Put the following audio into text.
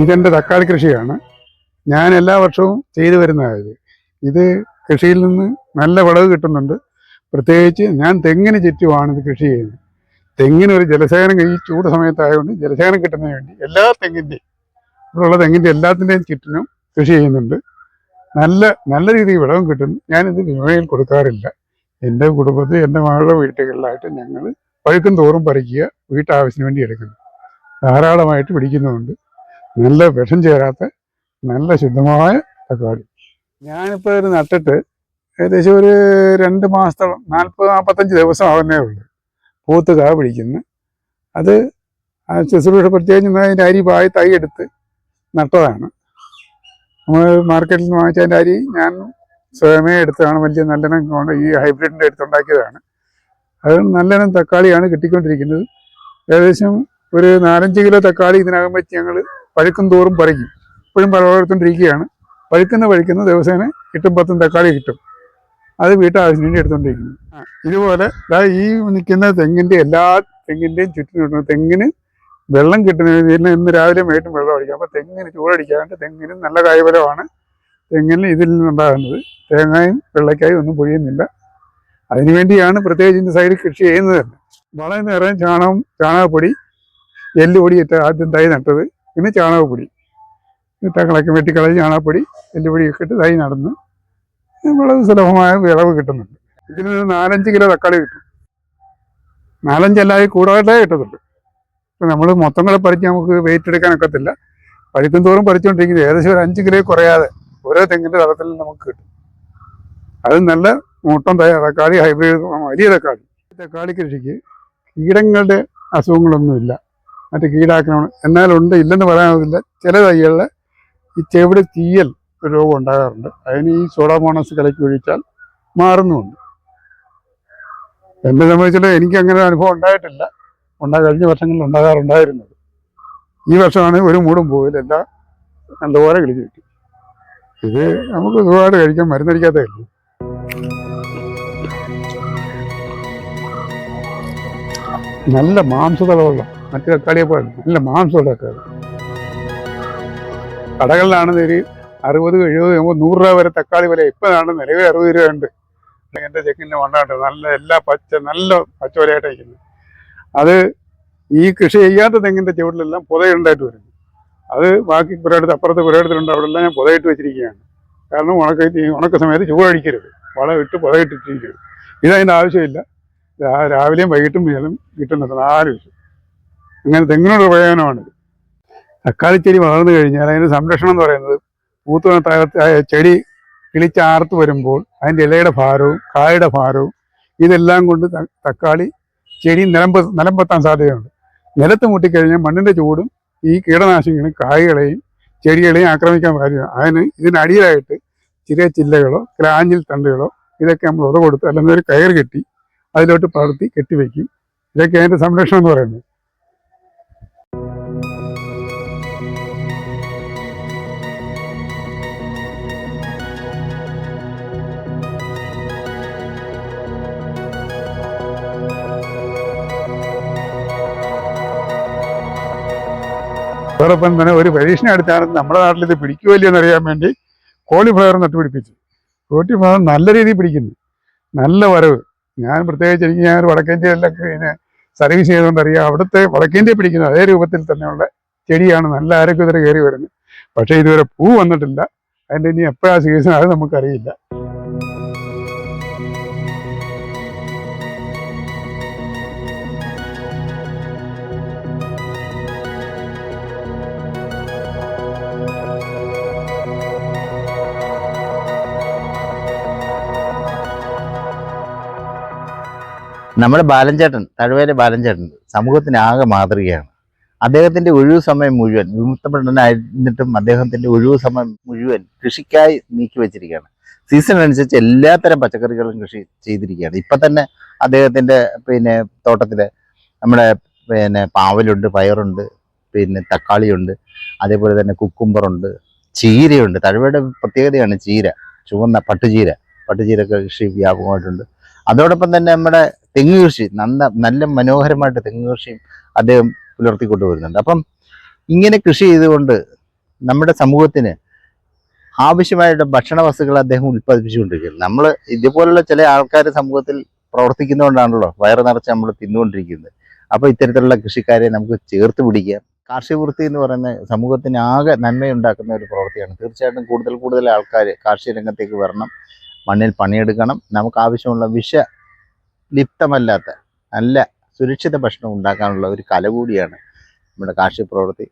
ഇതെൻ്റെ തക്കാളി കൃഷിയാണ്. ഞാൻ എല്ലാ വർഷവും ചെയ്തു വരുന്നതായത്. ഇത് കൃഷിയിൽ നിന്ന് നല്ല വിളവ് കിട്ടുന്നുണ്ട്. പ്രത്യേകിച്ച് ഞാൻ തെങ്ങിന് ചുറ്റുമാണ് ഇത് കൃഷി ചെയ്യുന്നത്. തെങ്ങിന് ഒരു ജലസേചനം ഈ ചൂട് സമയത്തായതുകൊണ്ട് ജലസേചനം കിട്ടുന്നതിന് വേണ്ടി എല്ലാ തെങ്ങിൻ്റെയും ഇവിടെയുള്ള തെങ്ങിൻ്റെ എല്ലാത്തിൻ്റെയും ചുറ്റിനും കൃഷി ചെയ്യുന്നുണ്ട്. നല്ല നല്ല രീതിയിൽ വിളവും കിട്ടുന്നു. ഞാനിത് വിപണിയിൽ കൊടുക്കാറില്ല. എൻ്റെ കുടുംബത്തിൽ എൻ്റെ മകളുടെ വീട്ടുകളിലായിട്ട് ഞങ്ങൾ പഴുക്കും തോറും പറിക്കുക, വീട്ടാവശ്യത്തിന് വേണ്ടി എടുക്കുന്നു. ധാരാളമായിട്ട് പിടിക്കുന്നുമുണ്ട്. നല്ല വിഷം ചേരാത്ത നല്ല ശുദ്ധമായ തക്കാളി. ഞാനിപ്പോൾ ഇത് നട്ടിട്ട് ഏകദേശം ഒരു 2 മാസത്തോളം 40-45 ദിവസം ആവുന്നേ ഉള്ളൂ. പൂത്ത് കാ പിടിക്കുന്നു. അത് ശുശ്രൂഷ പ്രത്യേകിച്ച് അതിൻ്റെ അരി പായി തൈ എടുത്ത് നട്ടതാണ്. നമ്മൾ മാർക്കറ്റിൽ നിന്ന് വാങ്ങിച്ചതിൻ്റെ അരി ഞാൻ സ്വയമേ എടുത്തതാണ്. വലിയ നല്ലനം കൊണ്ട് ഈ ഹൈബ്രിഡിൻ്റെ എടുത്തുണ്ടാക്കിയതാണ്. അത് നല്ലനം തക്കാളിയാണ് കിട്ടിക്കൊണ്ടിരിക്കുന്നത്. ഏകദേശം ഒരു 4-5 കിലോ തക്കാളി ഇതിനകം വെച്ച് ഞങ്ങൾ പഴുക്കും തോറും പറിക്കും. ഇപ്പോഴും പഴവെടുത്തോണ്ടിരിക്കുകയാണ്. പഴുക്കുന്ന ദിവസേന 8-10 തക്കാളി കിട്ടും. അത് വീട്ടാവശ്യത്തിന് വേണ്ടി എടുത്തുകൊണ്ടിരിക്കുന്നു. ഇതുപോലെ ഈ നിൽക്കുന്ന എല്ലാ തെങ്ങിൻ്റെയും ചുറ്റിനും തെങ്ങിന് വെള്ളം കിട്ടുന്നതിന് ഇന്ന് രാവിലെ വൈകിട്ടും വെള്ളം അടിക്കാം. അപ്പോൾ തെങ്ങിന് ചൂടടിക്കാണ്ട് തെങ്ങിന് നല്ല കായ്ഫലമാണ് തെങ്ങിന് ഇതിൽ നിന്നുണ്ടാകുന്നത്. തേങ്ങയും വെള്ളക്കായും ഒന്നും പൊഴിയുന്നില്ല. അതിനുവേണ്ടിയാണ് പ്രത്യേകിച്ച് ഇതിൻ്റെ സൈഡിൽ കൃഷി ചെയ്യുന്നത് തന്നെ. വളം നിറയെ ചാണകപ്പൊടി, എല്ലുപൊടി ഇട്ട് ആദ്യം തൈ നട്ടത്. പിന്നെ ചാണകപ്പൊടി ഇട്ടകളൊക്കെ വെട്ടിക്കളഞ്ഞ് ചാണകപ്പൊടി എല്ലുപൊടിയൊക്കെ ഇട്ട് തൈ നടന്ന് വളരെ സുലഭമായ വിളവ് കിട്ടുന്നുണ്ട്. ഇതിൽ നിന്ന് 4-5 കിലോ തക്കാളി കിട്ടും. 4-5 അല്ലാതെ കൂടുതലേ കിട്ടത്തുള്ളൂ. ഇപ്പം നമ്മൾ മൊത്തം കൂടെ പറിച്ച് നമുക്ക് വെയിറ്റ് എടുക്കാനൊക്കത്തില്ല. പഴുക്കും തോറും പറിച്ചുകൊണ്ടിരിക്കുന്നത് ഏകദേശം ഒരു 5 കിലോ കുറയാതെ ഓരോ തെങ്ങിൻ്റെ തലത്തിൽ നമുക്ക് കിട്ടും. അത് നല്ല മൂട്ടം തക്കാളി, ഹൈബ്രിഡ് വലിയ തക്കാളി. തക്കാളി കൃഷിക്ക് കീടങ്ങളുടെ അസുഖങ്ങളൊന്നുമില്ല. മറ്റ് കീടാക്രമണം എന്നാലുണ്ട്, ഇല്ലെന്ന് പറയാനാവില്ല. ചില തൈകളിൽ ഈ ചെവിട് തീയൽ ഒരു രോഗം ഉണ്ടാകാറുണ്ട്. അതിന് ഈ സോഡാമോണസ് കലക്കി ഒഴിച്ചാൽ മാറുന്നുമുണ്ട്. എന്നെ സംബന്ധിച്ചിട്ട് എനിക്ക് അങ്ങനെ അനുഭവം ഉണ്ടായിട്ടില്ല. കഴിഞ്ഞ വർഷങ്ങളിൽ ഉണ്ടാകാറുണ്ടായിരുന്നത്. ഈ വർഷമാണെങ്കിൽ ഒരു മൂടും പോയില്ല. നല്ലപോലെ കിളിച്ച് കിട്ടി. ഇത് നമുക്ക് സുഖമായിട്ട് കഴിക്കാൻ മരുന്നടിക്കാത്തേ ഉള്ളൂ. നല്ല മാംസതളമുള്ള മറ്റു തക്കാളിയെ പോലെ നല്ല മാംസമുള്ള തക്കാളി. കടകളിലാണെന്ന് ഒരു 60, 70, 100 രൂപ വരെ തക്കാളി വില. ഇപ്പോഴാണ് നിലവിൽ 60 രൂപ ഉണ്ട്. എൻ്റെ ചെക്കിൻ്റെ മണ്ണായിട്ട് നല്ല നല്ല പച്ചവലയായിട്ട് ഇരിക്കുന്നത്. അത് ഈ കൃഷി ചെയ്യാത്ത തെങ്ങിൻ്റെ ചുവട്ടിലെല്ലാം പുതയുണ്ടായിട്ട് വരുന്നു. അത് ബാക്കി അപ്പുറത്ത് പുരയിടത്തിലുണ്ട്. അവിടെ എല്ലാം ഞാൻ പുതയിട്ട് വെച്ചിരിക്കുകയാണ്. കാരണം ഉണക്ക സമയത്ത് ചൂടടിക്കരുത്. വളം ഇട്ട് പുതയിട്ടിട്ടിരിക്കരുത്. ഇതതിൻ്റെ ആവശ്യമില്ല. രാവിലെയും വൈകിട്ടും വീതം കിട്ടുന്നുണ്ട് 4 ദിവസം. അങ്ങനെ തെങ്ങിനോട് പ്രയോജനമാണിത്. തക്കാളിച്ചെടി വളർന്നു കഴിഞ്ഞാൽ അതിൻ്റെ സംരക്ഷണം എന്ന് പറയുന്നത് ചെടി കിളിച്ചാർത്ത് വരുമ്പോൾ അതിൻ്റെ ഇലയുടെ ഭാരവും കായയുടെ ഭാരവും ഇതെല്ലാം കൊണ്ട് തക്കാളി ചെടി നിലംപൊത്താൻ സാധ്യതയുണ്ട്. നിലത്ത് മുട്ടിക്കഴിഞ്ഞാൽ മണ്ണിൻ്റെ ചൂടും ഈ കീടനാശിനികളും കായകളെയും ചെടികളെയും ആക്രമിക്കാൻ സാധ്യതയാണ്. അതിന് ഇതിനടിയിലായിട്ട് ചെറിയ ചില്ലകളോ ക്ലാഞ്ചിൽ തണ്ടുകളോ ഇതൊക്കെ നമ്മൾ കൊടുത്ത് അല്ലെങ്കിൽ ഒരു കയർ കെട്ടി അതിലോട്ട് പടർത്തി കെട്ടിവെക്കും. ഇതൊക്കെ അതിൻ്റെ സംരക്ഷണം എന്ന് പറയുന്നത്. അതോടൊപ്പം തന്നെ ഒരു പരീക്ഷണം എടുത്താണ് നമ്മുടെ നാട്ടിൽ ഇത് പിടിക്കുമല്ലോ എന്നറിയാൻ വേണ്ടി കോളിഫ്ലവർ നട്ടുപിടിപ്പിച്ചു. കോളിഫ്ലവർ നല്ല രീതിയിൽ പിടിക്കുന്നു, നല്ല വരവ്. ഞാൻ പ്രത്യേകിച്ച് ഞാൻ വടക്കേന്ത്യയിലൊക്കെ ഇതിനെ സർവീസ് ചെയ്തുകൊണ്ട് അറിയാം. അവിടുത്തെ വടക്കേന്ത്യ പിടിക്കുന്ന അതേ രൂപത്തിൽ തന്നെയുള്ള ചെടിയാണ് നല്ല ആരോഗ്യത്തിന് കയറി വരുന്നത്. പക്ഷേ ഇതുവരെ പൂ വന്നിട്ടില്ല. അതിൻ്റെ ഇനി എപ്പോഴാണ് സീസൺ അത് നമുക്കറിയില്ല. നമ്മുടെ ബാലൻചേട്ടൻ, തഴുവേലെ ബാലൻചേട്ടൻ സമൂഹത്തിന് ആകെ മാതൃകയാണ്. അദ്ദേഹത്തിന്റെ ഒഴിവു സമയം മുഴുവൻ വിമുക്തപ്പെടാനായിരുന്നിട്ടും അദ്ദേഹത്തിന്റെ ഒഴിവു സമയം മുഴുവൻ കൃഷിക്കായി നീക്കി വെച്ചിരിക്കുകയാണ്. സീസൺ അനുസരിച്ച് എല്ലാത്തരം പച്ചക്കറികളും കൃഷി ചെയ്തിരിക്കുകയാണ്. ഇപ്പൊ തന്നെ അദ്ദേഹത്തിന്റെ തോട്ടത്തില് നമ്മുടെ പാവലുണ്ട്, പയറുണ്ട്, തക്കാളിയുണ്ട്, അതേപോലെ തന്നെ കുക്കുംബറുണ്ട്, ചീരയുണ്ട്. തഴുവയുടെ പ്രത്യേകതയാണ് ചീര, ചുവന്ന പട്ടുചീര കൃഷി വ്യാപകമായിട്ടുണ്ട്. അതോടൊപ്പം തന്നെ നമ്മുടെ തെങ്ങ് കൃഷി നല്ല മനോഹരമായിട്ട് തെങ്ങ് കൃഷിയും അദ്ദേഹം പുലർത്തിക്കൊണ്ടുവരുന്നുണ്ട്. അപ്പം ഇങ്ങനെ കൃഷി ചെയ്തുകൊണ്ട് നമ്മുടെ സമൂഹത്തിന് ആവശ്യമായിട്ട് ഭക്ഷണ വസ്തുക്കൾ അദ്ദേഹം ഉൽപ്പാദിപ്പിച്ചുകൊണ്ടിരിക്കുന്നത്. നമ്മൾ ഇതുപോലുള്ള ചില ആൾക്കാർ സമൂഹത്തിൽ പ്രവർത്തിക്കുന്നതുകൊണ്ടാണല്ലോ വയറ് നിറച്ച് നമ്മൾ തിന്നുകൊണ്ടിരിക്കുന്നത്. അപ്പോൾ ഇത്തരത്തിലുള്ള കൃഷിക്കാരെ നമുക്ക് ചേർത്ത് പിടിക്കാം. കാർഷിക വൃത്തി എന്ന് പറയുന്നത് സമൂഹത്തിന് ആകെ നന്മയുണ്ടാക്കുന്ന ഒരു പ്രവൃത്തിയാണ്. തീർച്ചയായിട്ടും കൂടുതൽ ആൾക്കാർ കാർഷിക രംഗത്തേക്ക് വരണം, മണ്ണിൽ പണിയെടുക്കണം. നമുക്ക് ആവശ്യമുള്ള വിഷലിപ്തമല്ലാത്ത നല്ല സുരക്ഷിത ഭക്ഷണം ഉണ്ടാക്കാനുള്ള ഒരു കല കൂടിയാണ് നമ്മുടെ കാർഷിക പ്രവൃത്തി.